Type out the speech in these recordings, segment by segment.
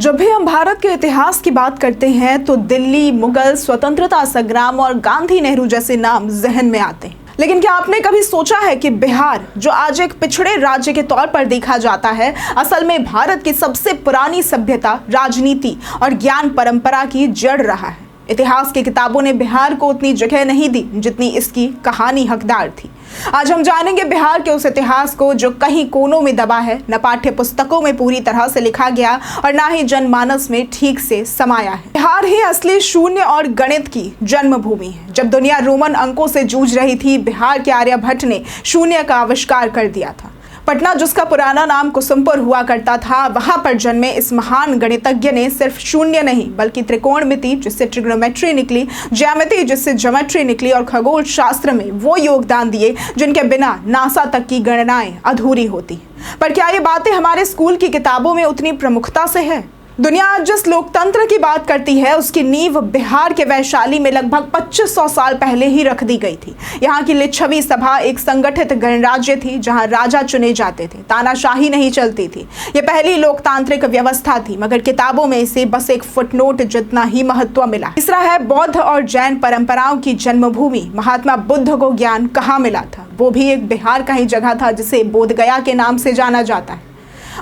जब भी हम भारत के इतिहास की बात करते हैं तो दिल्ली, मुगल, स्वतंत्रता संग्राम और गांधी, नेहरू जैसे नाम जहन में आते हैं। लेकिन क्या आपने कभी सोचा है कि बिहार, जो आज एक पिछड़े राज्य के तौर पर देखा जाता है, असल में भारत की सबसे पुरानी सभ्यता, राजनीति और ज्ञान परंपरा की जड़ रहा है। इतिहास की किताबों ने बिहार को उतनी जगह नहीं दी जितनी इसकी कहानी हकदार थी। आज हम जानेंगे बिहार के उस इतिहास को जो कहीं कोनों में दबा है, न पाठ्य पुस्तकों में पूरी तरह से लिखा गया और ना ही जनमानस में ठीक से समाया है। बिहार ही असली शून्य और गणित की जन्मभूमि है। जब दुनिया रोमन अंकों से जूझ रही थी, बिहार के आर्यभट्ट ने शून्य का आविष्कार कर दिया था। पटना, जिसका पुराना नाम कुसुमपुर हुआ करता था, वहां पर जन्मे इस महान गणितज्ञ ने सिर्फ शून्य नहीं बल्कि त्रिकोणमिति, जिससे ट्रिग्नोमेट्री निकली, ज्यामिति, जिससे ज्योमेट्री निकली, और खगोल शास्त्र में वो योगदान दिए जिनके बिना नासा तक की गणनाएं अधूरी होती। पर क्या ये बातें हमारे स्कूल की किताबों में उतनी प्रमुखता से है? दुनिया आज जिस लोकतंत्र की बात करती है, उसकी नींव बिहार के वैशाली में लगभग 2500 साल पहले ही रख दी गई थी। यहाँ की लिच्छवी सभा एक संगठित गणराज्य थी, जहाँ राजा चुने जाते थे, तानाशाही नहीं चलती थी। ये पहली लोकतांत्रिक व्यवस्था थी, मगर किताबों में इसे बस एक फुटनोट जितना ही महत्व मिला। तीसरा है बौद्ध और जैन परंपराओं की जन्मभूमि। महात्मा बुद्ध को ज्ञान कहाँ मिला था? वो भी एक बिहार का ही जगह था, जिसे बोधगया के नाम से जाना जाता है।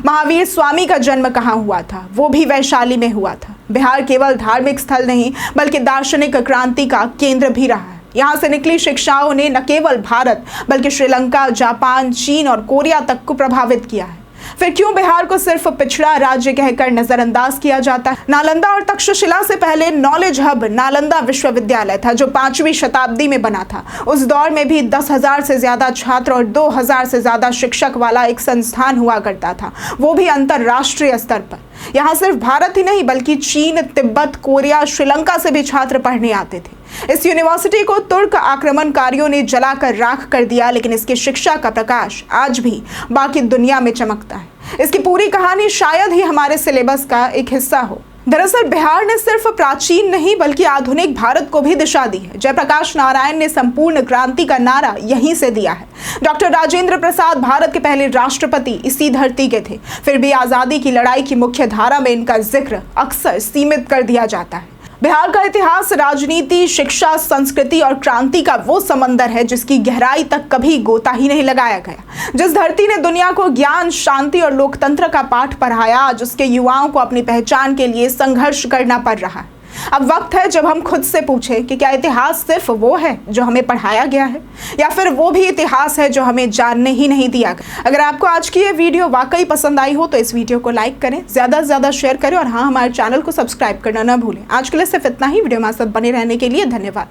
महावीर स्वामी का जन्म कहाँ हुआ था? वो भी वैशाली में हुआ था। बिहार केवल धार्मिक स्थल नहीं बल्कि दार्शनिक क्रांति का केंद्र भी रहा है। यहाँ से निकली शिक्षाओं ने न केवल भारत बल्कि श्रीलंका, जापान, चीन और कोरिया तक को प्रभावित किया है। फिर क्यों बिहार को सिर्फ पिछड़ा राज्य कहकर नजरअंदाज किया जाता है? नालंदा और तक्षशिला से पहले नॉलेज हब नालंदा विश्वविद्यालय था, जो 5वीं शताब्दी में बना था। उस दौर में भी 10,000 से ज्यादा छात्र और 2,000 से ज्यादा शिक्षक वाला एक संस्थान हुआ करता था, वो भी अंतरराष्ट्रीय स्तर पर। यहाँ सिर्फ भारत ही नहीं बल्कि चीन, तिब्बत, कोरिया, श्रीलंका से भी छात्र पढ़ने आते थे। इस यूनिवर्सिटी को तुर्क आक्रमणकारियों ने जलाकर राख कर दिया, लेकिन इसकी शिक्षा का प्रकाश आज भी बाकी दुनिया में चमकता है। इसकी पूरी कहानी शायद ही हमारे सिलेबस का एक हिस्सा हो। दरअसल बिहार ने सिर्फ प्राचीन नहीं बल्कि आधुनिक भारत को भी दिशा दी है। जयप्रकाश नारायण ने संपूर्ण क्रांति का नारा यहीं से दिया है। डॉक्टर राजेंद्र प्रसाद भारत के पहले राष्ट्रपति इसी धरती के थे। फिर भी आजादी की लड़ाई की मुख्य धारा में इनका जिक्र अक्सर सीमित कर दिया जाता है। बिहार का इतिहास राजनीति, शिक्षा, संस्कृति और क्रांति का वो समंदर है जिसकी गहराई तक कभी गोता ही नहीं लगाया गया। जिस धरती ने दुनिया को ज्ञान, शांति और लोकतंत्र का पाठ पढ़ाया, आज उसके युवाओं को अपनी पहचान के लिए संघर्ष करना पड़ रहा है। अब वक्त है जब हम खुद से पूछें कि क्या इतिहास सिर्फ वो है जो हमें पढ़ाया गया है, या फिर वो भी इतिहास है जो हमें जानने ही नहीं दिया गया। अगर आपको आज की ये वीडियो वाकई पसंद आई हो तो इस वीडियो को लाइक करें, ज़्यादा से ज़्यादा शेयर करें और हाँ, हमारे चैनल को सब्सक्राइब करना ना भूलें। आज के लिए सिर्फ इतना ही। वीडियो हमारे साथ बने रहने के लिए धन्यवाद।